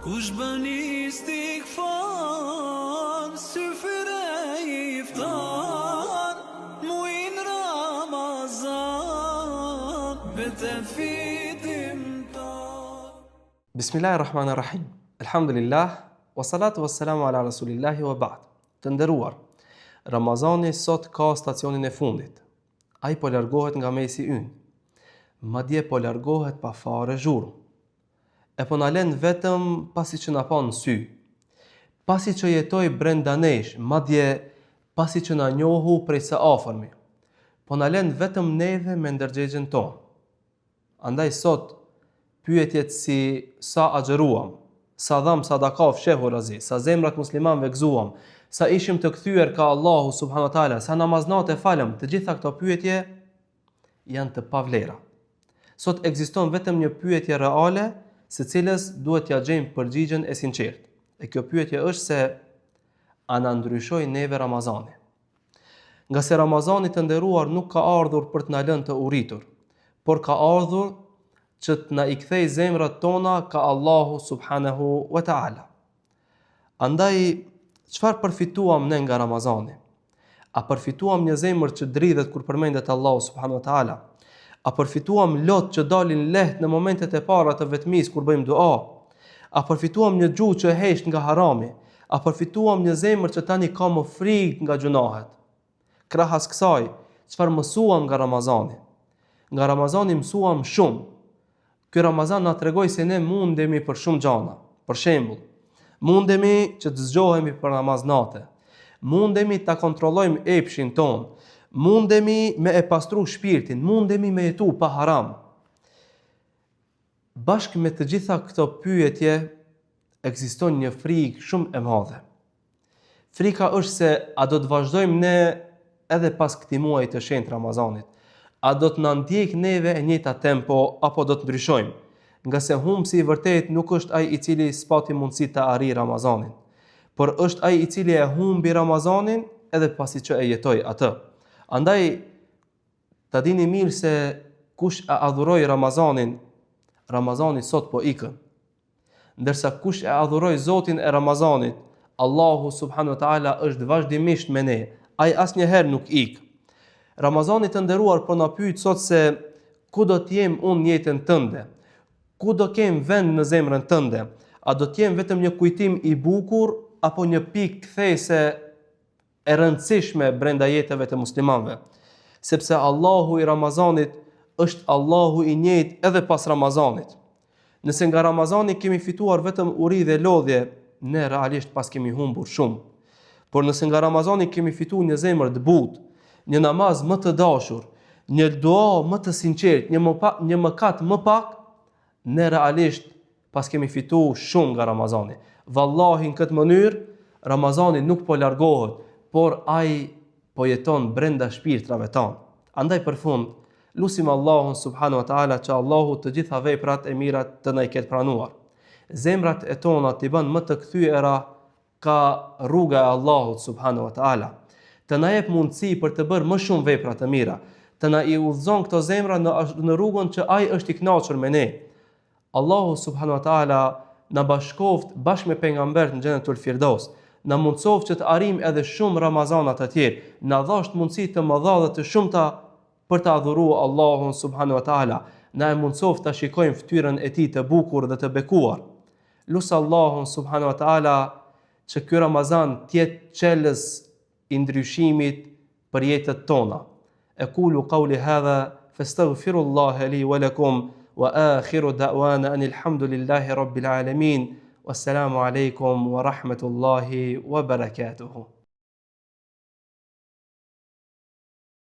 Kush bën istighfar, syfyre iftar, muin Ramazan, betet fitimtar. Bismillahirrahmanirrahim. Alhamdulillah, wa salatu wa salamu ala rasulillahi wa ba'd. Të nderuar, Ramazani sot ka stacionin e fundit. Ai po largohet nga mesi ynë. Madje po largohet pa fare zhurmë. E po na lën vetëm pasi që na pa në sy. Pasi që jetoj brenda nesh, madje pasi që na njohu prej së afërmi. Po na lën vetëm neve me ndërgjegjen tonë. Andaj sot pyetjet si sa agjeruam, sa dham sadaka fshehu razi, sa zemrat muslimanëve gëzuam, sa ishim të kthyer ka Allahu subhanahu wa taala, sa namaznat e falëm, të gjitha këto pyetje janë të pavlera. Sot ekziston vetëm një pyetje reale, se cilës duhet t'ja gjejmë përgjigjen e sinqertë. E kjo pyetje është se a na ndryshoi neve Ramazani? Nga se Ramazani të nderuar nuk ka ardhur për të na lënë të uritur, por ka ardhur që të na i kthej zemrat tona ka Allahu subhanahu wa taala. Andaj, çfarë përfituam ne nga Ramazani? A përfituam një zemër që dridhet kur përmendet Allahu subhanahu wa taala? A përfituam lot që dalin lehtë në momentet e para të vetmis kur bëjmë dua? A përfituam një gjuhë që hesht nga harami? A përfituam një zemër që tani ka më frikë nga gjunahet? Krahas kësaj, çfarë mësuam nga Ramazani? Nga Ramazani mësuam shumë. Ky Ramazan na tregoi se ne mundemi për shumë gjana. Për shembull, mundemi që të zgjohemi për namaznate. Mundemi ta kontrollojmë epshin ton. Mundemi me e pastru shpirtin, mundemi me jetu pa haram. Bashkë me të gjitha këto pyetje, ekziston një frikë shumë e madhe. Frika është se a do të vazhdojmë ne edhe pas këtij muaji të shenjtë Ramazanit? A do të na ndjek neve e njëjta tempo apo do të ndryshojmë? Nga se humbsi i vërtet nuk është ai i cili s'pati mundësi të arrijë Ramazanin, por është ai i cili e humbi Ramazanin edhe pasi që e jetoi atë. Andaj, ta dini mirë se kush e adhuroi Ramazanin, Ramazani sot po ikën. Ndërsa kush e adhuroi Zotin e Ramazanit, Allahu subhanahu wa taala është vazhdimisht me ne. Ai asnjëherë nuk ik. Ramazani të nderuar po na pyet sot se ku do të jem unë në jetën tënde? Ku do kem vend në zemrën tënde? A do të jem vetëm një kujtim i bukur apo një pikë kthese e rëndësishme brenda jetëve të muslimanëve? Sepse Allahu i Ramazanit është Allahu i njëjtë edhe pas Ramazanit. Nëse nga Ramazani kemi fituar vetëm uri dhe lodhje, ne realisht pas kemi humbur shumë. Por nëse nga Ramazani kemi fituar një zemër të butë, një namaz më të dashur, një dua më të sinqert, një mëkat më pak, ne realisht pas kemi fituar shumë nga Ramazani. Vallahi në këtë mënyrë Ramazani nuk po largohet, por ai po jeton brenda shpirtrave tanë. Andaj për fund, lutim Allahun subhanahu wa taala që Allahu të gjitha veprat e mira të na i ketë pranuar. Zemrat e tona t'i bën më të kthyera ka rruga e Allahut subhanahu wa taala. Të na jep mundësi për të bërë më shumë vepra të mira, të na i udhëzon këto zemra në rrugën që ai është i kënaqur me ne. Allahu subhanahu wa taala na bashkoft bashkë me pejgambert në Xhenetul Firdaus. Na mundsoft që të arrijmë edhe shumë Ramazana të tjerë, na dhasht mundësi të mëdha dhe të shumta për të adhuruar Allahun subhanahu wa taala. Na e mundsoft ta shikojmë fytyrën e tij të bukur dhe të bekuar. Lut Allahun subhanahu wa taala që ky Ramazan të jetë çelës i ndryshimit për jetët tona. Aqulu qawli hadha fastaghfirullaha li wa lakum wa akhiru da'wana anil hamdulillahi rabbil alamin. Wassalamu alaikum wa rahmatullahi wa barakatuhu.